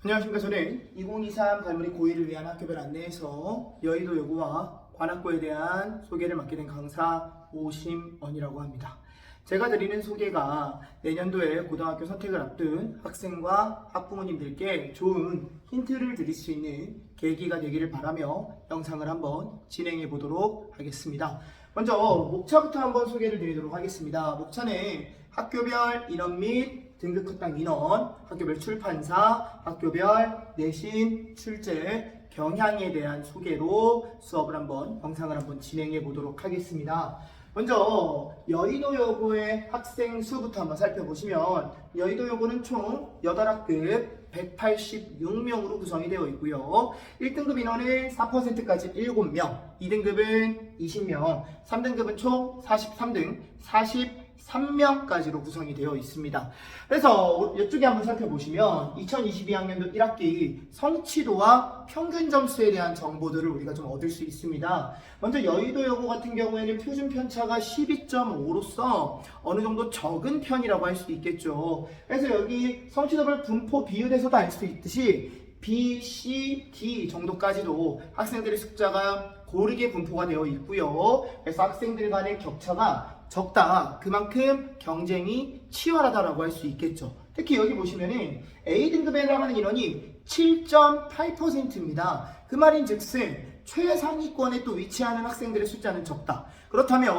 안녕하십니까. 저는 2023 갈무리 고1을 위한 학교별 안내에서 여의도 여고와 관악고에 대한 소개를 맡게 된 강사 오심언이라고 합니다. 제가 드리는 소개가 내년도에 고등학교 선택을 앞둔 학생과 학부모님들께 좋은 힌트를 드릴 수 있는 계기가 되기를 바라며 영상을 한번 진행해 보도록 하겠습니다. 먼저 목차부터 한번 소개를 드리도록 하겠습니다. 목차는 학교별 인원 및 등급 학당 인원, 학교별 출판사, 학교별 내신, 출제, 경향에 대한 소개로 수업을 영상을 한번 진행해 보도록 하겠습니다. 먼저 여의도여고의 학생 수부터 한번 살펴보시면 여의도여고는 총 8학급 186명으로 구성이 되어 있고요. 1등급 인원은 4%까지 7명, 2등급은 20명, 3등급은 총 43등, 43명까지로 구성이 되어 있습니다. 그래서 이쪽에 한번 살펴보시면 2022학년도 1학기 성취도와 평균 점수에 대한 정보들을 우리가 좀 얻을 수 있습니다. 먼저 여의도여고 같은 경우에는 표준 편차가 12.5로서 어느 정도 적은 편이라고 할 수 있겠죠. 그래서 여기 성취도별 분포 비율에서도 알 수 있듯이 B, C, D 정도까지도 학생들의 숫자가 고르게 분포가 되어 있고요. 그래서 학생들 간의 격차가 적다. 그만큼 경쟁이 치열하다라고 할 수 있겠죠. 특히 여기 보시면은 A등급에 해당하는 인원이 7.8%입니다. 그 말인 즉슨 최상위권에 또 위치하는 학생들의 숫자는 적다. 그렇다면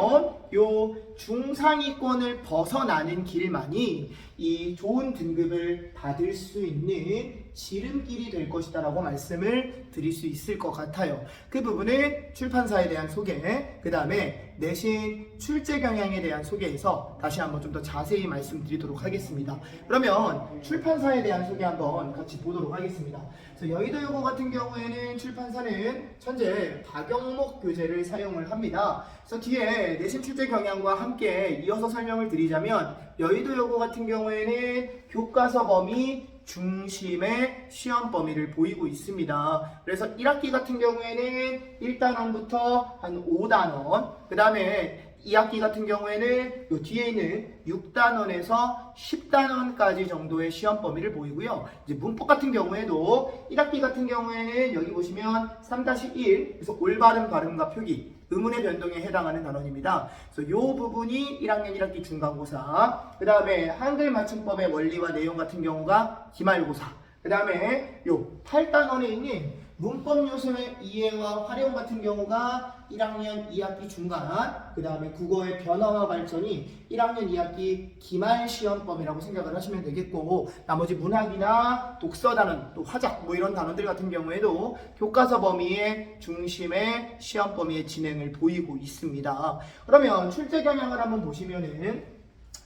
요 중상위권을 벗어나는 길만이 이 좋은 등급을 받을 수 있는 지름길이 될 것이다 라고 말씀을 드릴 수 있을 것 같아요. 그 부분은 출판사에 대한 소개, 그 다음에 내신 출제 경향에 대한 소개에서 다시 한번 좀 더 자세히 말씀드리도록 하겠습니다. 그러면 출판사에 대한 소개 한번 같이 보도록 하겠습니다. 그래서 여의도여고 같은 경우에는 출판사는 현재 다경목 교재를 사용을 합니다. 그래서 뒤에 내신 출제 경향과 함께 이어서 설명을 드리자면 여의도여고 같은 경우에는 교과서 범위 중심의 시험 범위를 보이고 있습니다. 그래서 1학기 같은 경우에는 1단원부터 한 5단원, 그 다음에 2학기 같은 경우에는 요 뒤에 있는 6단원에서 10단원까지 정도의 시험 범위를 보이고요. 이제 문법 같은 경우에도 1학기 같은 경우에는 여기 보시면 3-1, 그래서 올바른 발음과 표기, 의문의 변동에 해당하는 단원입니다. 그래서 이 부분이 1학년 1학기 중간고사, 그 다음에 한글 맞춤법의 원리와 내용 같은 경우가 기말고사, 그 다음에 요 8단원에 있는 문법 요소의 이해와 활용 같은 경우가 1학년 2학기 중간, 그 다음에 국어의 변화와 발전이 1학년 2학기 기말 시험범이라고 생각을 하시면 되겠고, 나머지 문학이나 독서 단원, 또 화작 뭐 이런 단원들 같은 경우에도 교과서 범위의 중심의 시험 범위의 진행을 보이고 있습니다. 그러면 출제 경향을 한번 보시면은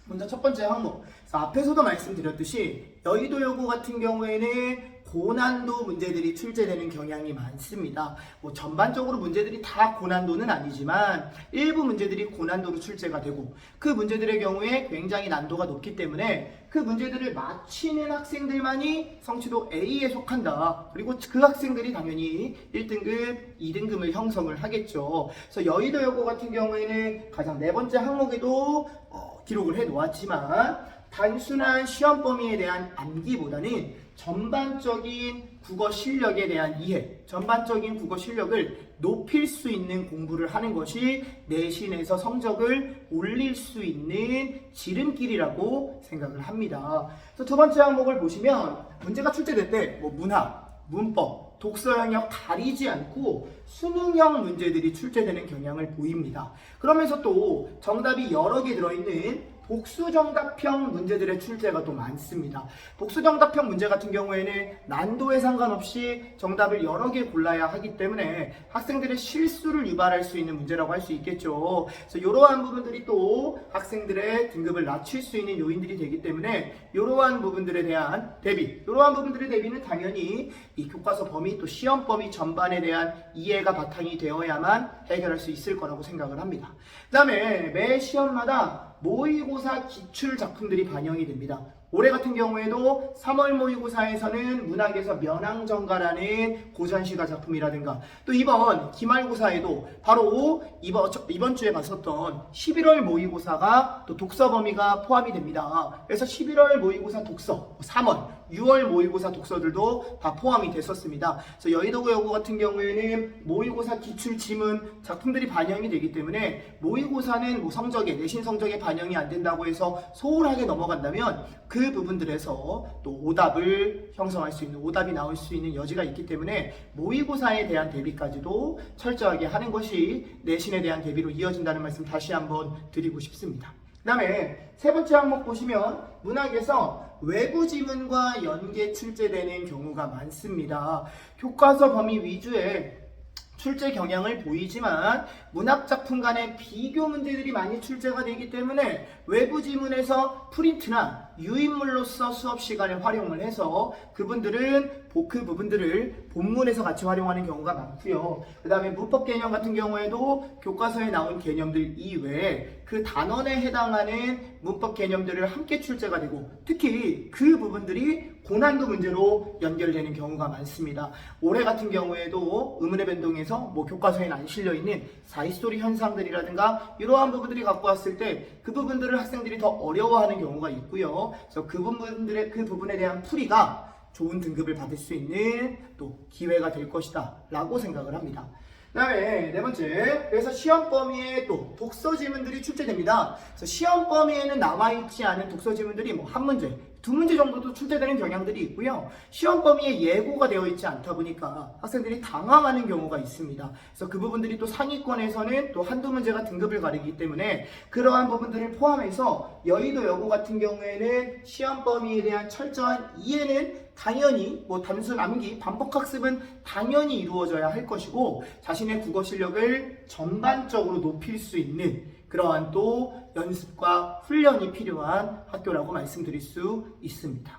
먼저 첫 번째 항목, 앞에서도 말씀드렸듯이 여의도여고 같은 경우에는 고난도 문제들이 출제되는 경향이 많습니다. 전반적으로 문제들이 다 고난도는 아니지만 일부 문제들이 고난도로 출제가 되고, 그 문제들의 경우에 굉장히 난도가 높기 때문에 그 문제들을 맞히는 학생들만이 성취도 A에 속한다. 그리고 그 학생들이 당연히 1등급, 2등급을 형성을 하겠죠. 그래서 여의도여고 같은 경우에는 가장 네 번째 항목에도 기록을 해 놓았지만 단순한 시험 범위에 대한 암기보다는 전반적인 국어 실력에 대한 이해, 전반적인 국어 실력을 높일 수 있는 공부를 하는 것이 내신에서 성적을 올릴 수 있는 지름길이라고 생각을 합니다. 그래서 두 번째 항목을 보시면 문제가 출제될 때 문학, 문법, 독서 영역 가리지 않고 수능형 문제들이 출제되는 경향을 보입니다. 그러면서 또 정답이 여러 개 들어있는 복수정답형 문제들의 출제가 또 많습니다. 복수정답형 문제 같은 경우에는 난도에 상관없이 정답을 여러 개 골라야 하기 때문에 학생들의 실수를 유발할 수 있는 문제라고 할 수 있겠죠. 그래서 이러한 부분들이 또 학생들의 등급을 낮출 수 있는 요인들이 되기 때문에 이러한 부분들에 대한 대비, 이러한 부분들의 대비는 당연히 이 교과서 범위 또 시험 범위 전반에 대한 이해가 바탕이 되어야만 해결할 수 있을 거라고 생각을 합니다. 그 다음에 매 시험마다 모의고사 기출 작품들이 반영이 됩니다. 올해 같은 경우에도 3월 모의고사에서는 문학에서 면항정가라는 고전시가 작품이라든가, 또 이번 기말고사에도 바로 이번 주에 봤었던 11월 모의고사가 또 독서 범위가 포함이 됩니다. 그래서 11월 모의고사 독서 3월 6월 모의고사 독서들도 다 포함이 됐었습니다. 그래서 여의도여고 같은 경우에는 모의고사 기출 지문 작품들이 반영이 되기 때문에 모의고사는 뭐 성적에 내신 성적에 반영이 안 된다고 해서 소홀하게 넘어간다면 그 부분들에서 또 오답을 형성할 수 있는 오답이 나올 수 있는 여지가 있기 때문에 모의고사에 대한 대비까지도 철저하게 하는 것이 내신에 대한 대비로 이어진다는 말씀 다시 한번 드리고 싶습니다. 그 다음에 세 번째 항목 보시면 문학에서 외부 지문과 연계 출제되는 경우가 많습니다. 교과서 범위 위주의 출제 경향을 보이지만 문학작품 간의 비교 문제들이 많이 출제가 되기 때문에 외부 지문에서 프린트나 유인물로서 수업 시간에 활용을 해서 그 부분들을 본문에서 같이 활용하는 경우가 많고요. 그 다음에 문법 개념 같은 경우에도 교과서에 나온 개념들 이외에 그 단원에 해당하는 문법 개념들을 함께 출제가 되고 특히 그 부분들이 고난도 문제로 연결되는 경우가 많습니다. 올해 같은 경우에도 의문의 변동에서 뭐 교과서에는 안 실려있는 사이스토리 현상들이라든가 이러한 부분들이 갖고 왔을 때 그 부분들을 학생들이 더 어려워하는 경우가 있고요. 그래서 그 부분에 대한 풀이가 좋은 등급을 받을 수 있는 또 기회가 될 것이다 라고 생각을 합니다. 그 다음에 네 번째, 그래서 시험 범위에 또 독서 지문들이 출제됩니다. 그래서 시험 범위에는 나와있지 않은 독서 지문들이 뭐 한 문제, 두 문제 정도도 출제되는 경향들이 있고요. 시험 범위에 예고가 되어 있지 않다 보니까 학생들이 당황하는 경우가 있습니다. 그래서 그 부분들이 또 상위권에서는 또 한두 문제가 등급을 가리기 때문에 그러한 부분들을 포함해서 여의도여고 같은 경우에는 시험 범위에 대한 철저한 이해는 당연히 뭐 단순 암기, 반복 학습은 당연히 이루어져야 할 것이고 자신의 국어 실력을 전반적으로 높일 수 있는 그러한 또 연습과 훈련이 필요한 학교라고 말씀드릴 수 있습니다.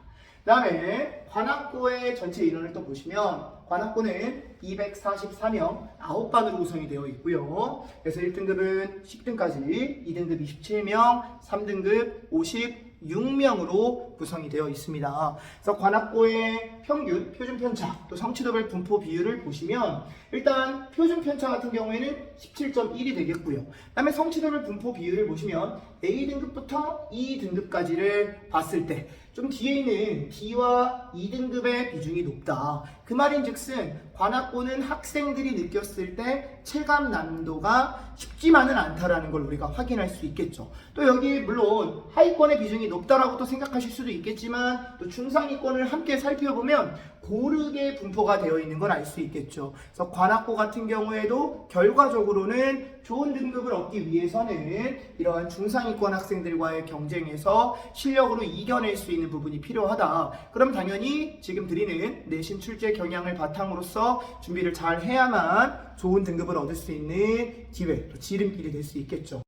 그 다음에 관악고의 전체 인원을 또 보시면 관악고는 244명 9반으로 구성이 되어 있고요. 그래서 1등급은 10등까지, 2등급 27명, 3등급 56명으로 구성이 되어 있습니다. 그래서 관악고의 평균, 표준 편차, 또 성취도별 분포 비율을 보시면 일단 표준 편차 같은 경우에는 17.1이 되겠고요. 그 다음에 성취도별 분포 비율을 보시면 A등급부터 2등급까지를 봤을 때 좀 뒤에 있는 D와 2등급의 비중이 높다. 그 말인즉슨 관악고는 학생들이 느꼈을 때 체감 난이도가 쉽지만은 않다라는 걸 우리가 확인할 수 있겠죠. 또 여기 물론 하위권의 비중이 높다라고 또 생각하실 수도 있겠지만 또 중상위권을 함께 살펴보면 고르게 분포가 되어 있는 걸 알 수 있겠죠. 그래서 관악고 같은 경우에도 결과적으로는 좋은 등급을 얻기 위해서는 이러한 중상위권 학생들과의 경쟁에서 실력으로 이겨낼 수 있는 부분이 필요하다. 그럼 당연히 지금 드리는 내신 출제 경향을 바탕으로서 준비를 잘 해야만 좋은 등급을 얻을 수 있는 기회, 또 지름길이 될 수 있겠죠.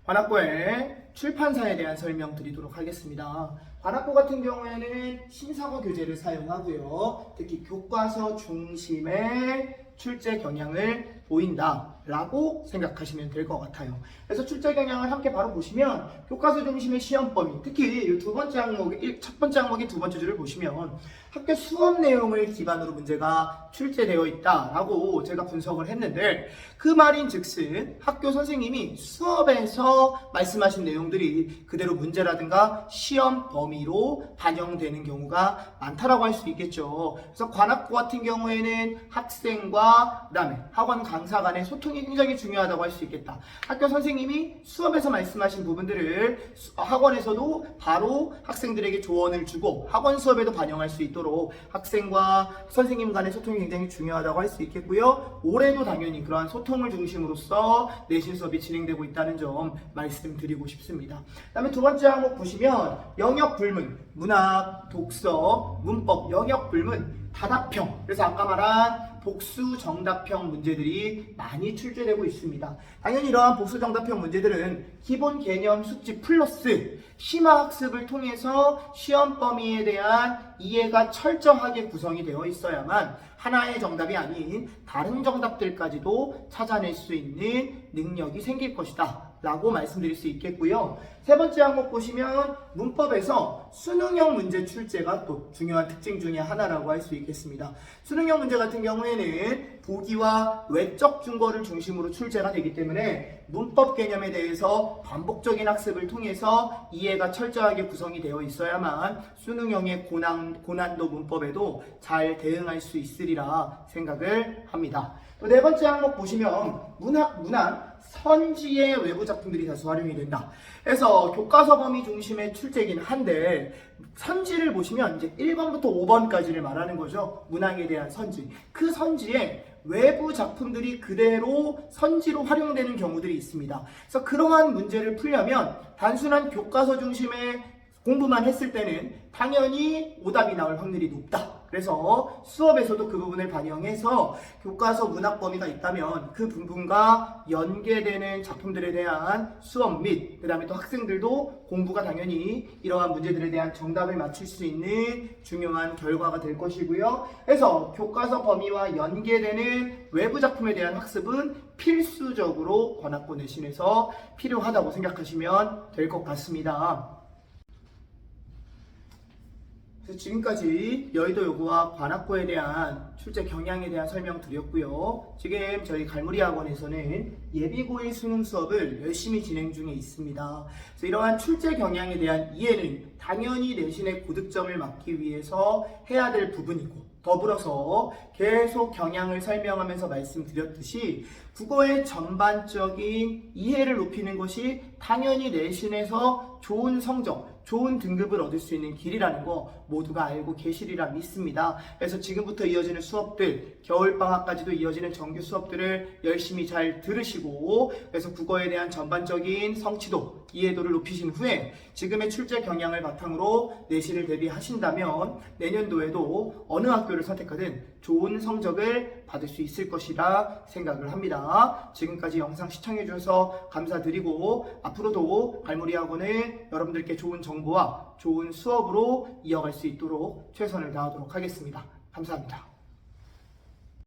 관악고의 출판사에 대한 설명 드리도록 하겠습니다. 관악고 같은 경우에는 신사고 교재를 사용하고요. 특히 교과서 중심의 출제 경향을 보인다라고 생각하시면 될 것 같아요. 그래서 출제 경향을 함께 바로 보시면 교과서 중심의 시험 범위, 특히 이 첫 번째 항목의 두 번째 줄을 보시면 학교 수업 내용을 기반으로 문제가 출제되어 있다라고 제가 분석을 했는데 그 말인즉슨 학교 선생님이 수업에서 말씀하신 내용들이 그대로 문제라든가 시험 범위로 반영되는 경우가 많다라고 할 수 있겠죠. 그래서 관악고 같은 경우에는 학생과 그다음에 학원 강사 간의 소통이 굉장히 중요하다고 할 수 있겠다. 학교 선생님이 수업에서 말씀하신 부분들을 학원에서도 바로 학생들에게 조언을 주고 학원 수업에도 반영할 수 있도록 학생과 선생님 간의 소통이 굉장히 중요하다고 할 수 있겠고요. 올해도 당연히 그러한 소통을 중심으로서 내신 수업이 진행되고 있다는 점 말씀드리고 싶습니다. 그 다음에 두 번째 항목 보시면 영역 불문, 문학, 독서, 문법, 영역 불문, 다답형. 그래서 아까 말한 복수 정답형 문제들이 많이 출제되고 있습니다. 당연히 이러한 복수 정답형 문제들은 기본 개념 숙지 플러스 심화 학습을 통해서 시험 범위에 대한 이해가 철저하게 구성이 되어 있어야만 하나의 정답이 아닌 다른 정답들까지도 찾아낼 수 있는 능력이 생길 것이다 라고 말씀드릴 수 있겠고요. 세 번째 항목 보시면 문법에서 수능형 문제 출제가 또 중요한 특징 중에 하나라고 할 수 있겠습니다. 수능형 문제 같은 경우에는 보기와 외적 증거를 중심으로 출제가 되기 때문에 문법 개념에 대해서 반복적인 학습을 통해서 이해가 철저하게 구성이 되어 있어야만 수능형의 고난도 문법에도 잘 대응할 수 있으리라 생각을 합니다. 또 네 번째 항목 보시면 문학, 선지의 외부 작품들이 다수 활용이 된다. 그래서 교과서 범위 중심의 출제이긴 한데 선지를 보시면 이제 1번부터 5번까지를 말하는 거죠. 문학에 대한 선지. 그 선지에 외부 작품들이 그대로 선지로 활용되는 경우들이 있습니다. 그래서 그러한 문제를 풀려면 단순한 교과서 중심의 공부만 했을 때는 당연히 오답이 나올 확률이 높다. 그래서 수업에서도 그 부분을 반영해서 교과서 문학 범위가 있다면 그 부분과 연계되는 작품들에 대한 수업 및 그 다음에 또 학생들도 공부가 당연히 이러한 문제들에 대한 정답을 맞출 수 있는 중요한 결과가 될 것이고요. 그래서 교과서 범위와 연계되는 외부 작품에 대한 학습은 필수적으로 관악고 내신에서 필요하다고 생각하시면 될 것 같습니다. 지금까지 여의도 여고와 관악고에 대한 출제 경향에 대한 설명 드렸고요. 지금 저희 갈무리학원에서는 예비고일 수능 수업을 열심히 진행 중에 있습니다. 그래서 이러한 출제 경향에 대한 이해는 당연히 내신의 고득점을 막기 위해서 해야 될 부분이고, 더불어서 계속 경향을 설명하면서 말씀드렸듯이 국어의 전반적인 이해를 높이는 것이 당연히 내신에서 좋은 성적, 좋은 등급을 얻을 수 있는 길이라는 거 모두가 알고 계시리라 믿습니다. 그래서 지금부터 이어지는 수업들, 겨울방학까지도 이어지는 정규 수업들을 열심히 잘 들으시고, 그래서 국어에 대한 전반적인 성취도, 이해도를 높이신 후에 지금의 출제 경향을 바탕으로 내신을 대비하신다면 내년도에도 어느 학교를 선택하든 좋은 성적을 받을 수 있을 것이라 생각을 합니다. 지금까지 영상 시청해주셔서 감사드리고 앞으로도 갈무리학원을 여러분들께 좋은 정보와 좋은 수업으로 이어갈 수 있도록 최선을 다하도록 하겠습니다. 감사합니다.